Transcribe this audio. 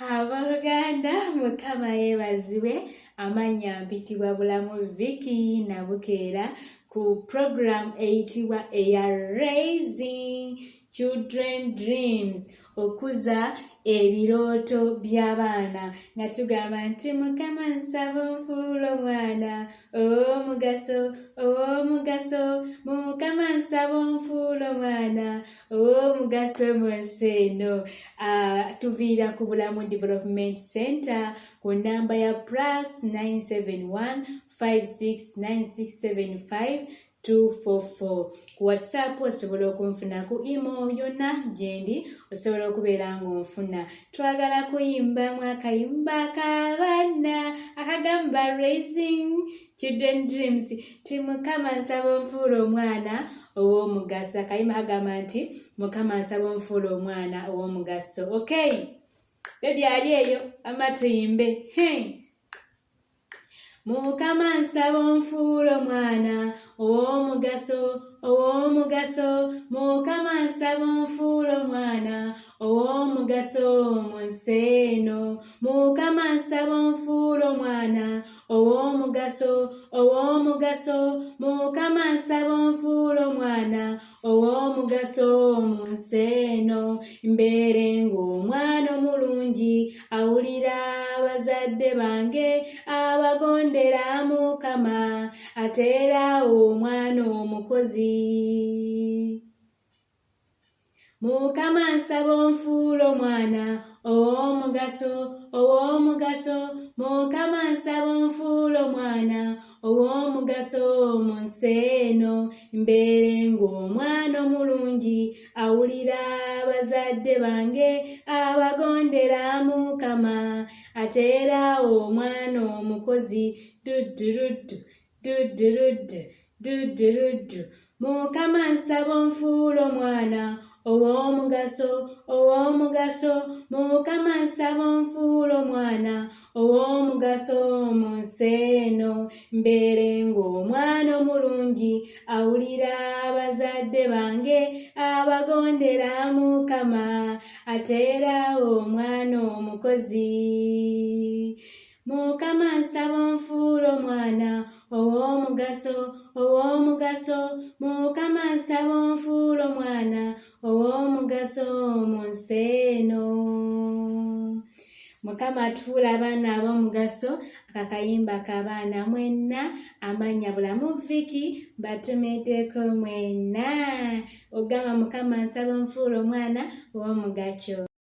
Abooluganda Mukama yeebazibwe, amannya mpitibwa Bulamu Vicky Nabukeera ku program eyitibwa eya Raising Children Dreams, okuza ebirooto by'abaana, nga tugamba nti Mukama nsaba onfuule omwana ow'omugaso, ow'omugaso, Mukama nsaba onfuule omwana ow'omugaso mu nsi eno. Tuviira ku Bulamu Development Center ku nnamba ya +971 569675 244. Ku WhatsApp osobola okunfuna, ku email yonna gyendi osobola okubeera ng'onfuna. Twagala kuyimbamu akayimba k'abaana akagamba Raising Children Dreams, ti Mukama nsaba onfuule omwana ow'omugaso. Akayimba kagamba nti Mukama nsaba onfuule omwana ow'omugaso. Okay, bebi ali eyo amatuyimbe. Mukama nsaba onfuule omwana ow'omugaso, ow'omugaso, Mukama nsaba onfuule omwana ow'omugaso mu nsi eno. Mukama nsaba onfuule omwana ow'omugaso, ow'omugaso, Mukama nsaba onfuule omwana ow'omugaso mu nsi eno. Mbeere ng'omwana omulungi awulira abazadde bange abagondera Mukama, ate era omwana omukozi. Mukama nsaba onfuule omwana ow'omugaso, ow'omugaso, Mukama nsaba onfuule omwana ow'omugaso mu nsi eno. Mbeere ng'omwana omulungi awulira abazadde bange abagondera Mukama, ate era omwana omukozi. Dudurudu, dudurudu, dudurudu. Mukama nsaba onfuule omwana ow'omugaso, ow'omugaso, Mukama nsaba onfuule omwana ow'omugaso mu nsi eno. Mbeere ng'omwana omulungi awulira abazadde bange abagondera Mukama, ate era omwana omukozi. Mukama nsaba onfuule omwana ow'omugaso, ow'omugaso, Mukama nsaba onfuule omwana ow'omugaso mu nsi eno. Mukama atufuule abaana ab'omugaso. Akakayimba k'abaana mwenna, amannya Bulamu Vicky mbatumiddeko mwenna. Ogamba Mukama nsaba onfuule omwana ow'omugaso.